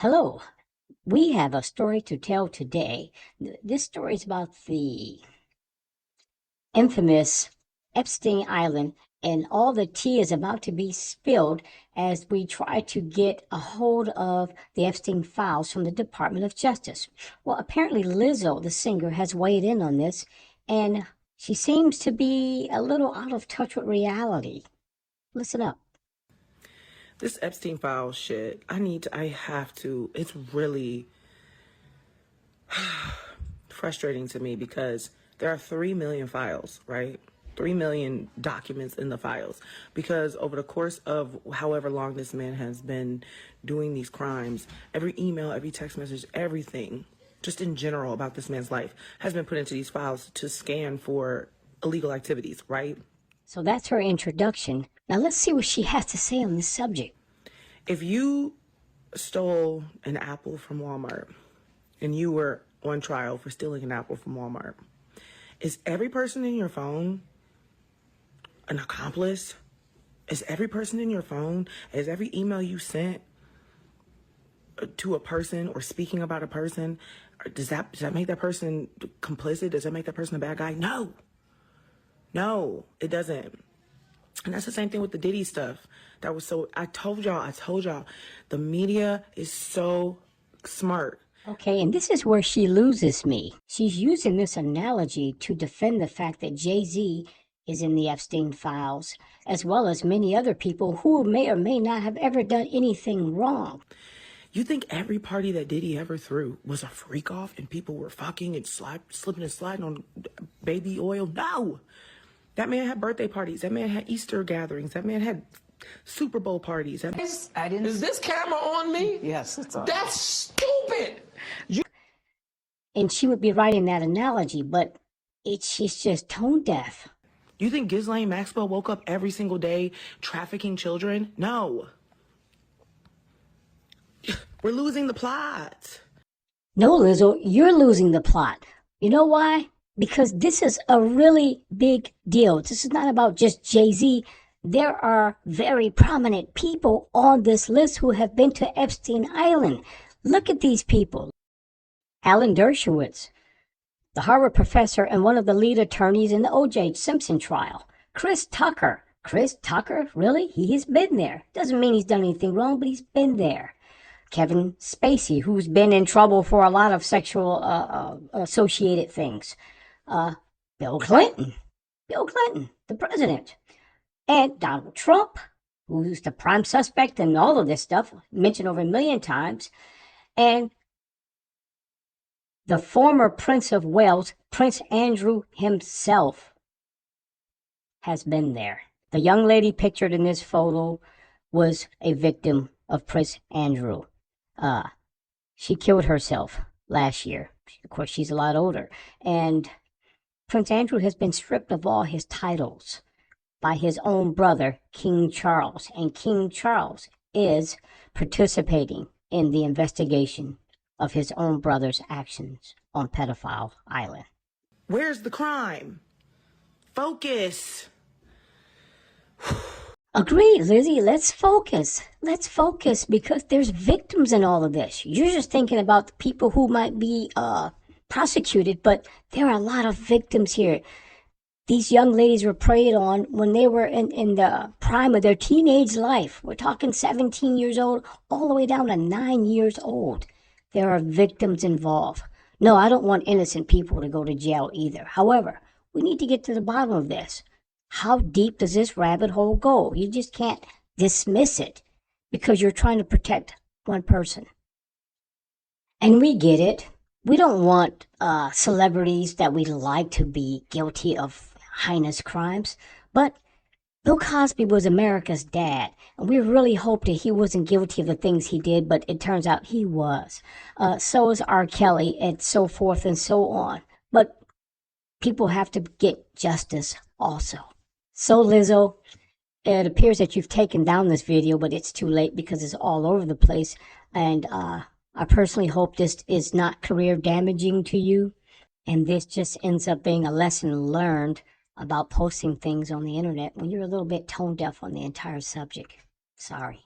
Hello, we have a story to tell today. This story is about the infamous Epstein Island, and all the tea is about to be spilled as we try to get a hold of the Epstein files from the Department of Justice. Well, apparently Lizzo, the singer, has weighed in on this, and she seems to be a little out of touch with reality. Listen up. This Epstein file shit, I have to, it's really frustrating to me because there are 3 million files, right? 3 million documents in the files, because over the course of however long this man has been doing these crimes, every email, every text message, everything, just in general about this man's life, has been put into these files to scan for illegal activities, right? So that's her introduction. Now let's see what she has to say on this subject. If you stole an apple from Walmart and you were on trial for stealing an apple from Walmart, is every person in your phone an accomplice? Is every person in your phone, is every email you sent to a person or speaking about a person, does that make that person complicit? Does that make that person a bad guy? No, it doesn't. And that's the same thing with the Diddy stuff. I told y'all, the media is so smart. Okay, and this is where she loses me. She's using this analogy to defend the fact that Jay-Z is in the Epstein files, as well as many other people who may or may not have ever done anything wrong. You think every party that Diddy ever threw was a freak off and people were fucking and slipping and sliding on baby oil? No! That man had birthday parties. That man had Easter gatherings. That man had Super Bowl parties. Is this camera on me? Yes, it's on. That's stupid. And she would be writing that analogy, but she's just tone deaf. You think Ghislaine Maxwell woke up every single day trafficking children? No. We're losing the plot. No, Lizzo, you're losing the plot. You know why? Because this is a really big deal. This is not about just Jay-Z. There are very prominent people on this list who have been to Epstein Island. Look at these people. Alan Dershowitz, the Harvard professor and one of the lead attorneys in the O.J. Simpson trial. Chris Tucker. Chris Tucker? Really? He's been there. Doesn't mean he's done anything wrong, but he's been there. Kevin Spacey, who's been in trouble for a lot of sexual associated things. Bill Clinton, the president. And Donald Trump, who's the prime suspect in all of this stuff, mentioned over 1 million times. And the former Prince of Wales, Prince Andrew himself, has been there. The young lady pictured in this photo was a victim of Prince Andrew. She killed herself last year. Of course, she's a lot older. And Prince Andrew has been stripped of all his titles by his own brother, King Charles. And King Charles is participating in the investigation of his own brother's actions on Pedophile Island. Where's the crime? Focus. Agreed, Lizzie. Let's focus. Let's focus because there's victims in all of this. You're just thinking about the people who might be prosecuted, but there are a lot of victims here. These young ladies were preyed on when they were in the prime of their teenage life. We're talking 17 years old, all the way down to 9 years old. There are victims involved. No, I don't want innocent people to go to jail either. However, we need to get to the bottom of this. How deep does this rabbit hole go? You just can't dismiss it because you're trying to protect one person. And we get it. We don't want celebrities that we like to be guilty of heinous crimes. But Bill Cosby was America's dad. And we really hoped that he wasn't guilty of the things he did, but it turns out he was. So is R. Kelly and so forth and so on. But people have to get justice also. So Lizzo, it appears that you've taken down this video, but it's too late because it's all over the place. And I personally hope this is not career damaging to you. And this just ends up being a lesson learned about posting things on the internet when you're a little bit tone deaf on the entire subject. Sorry.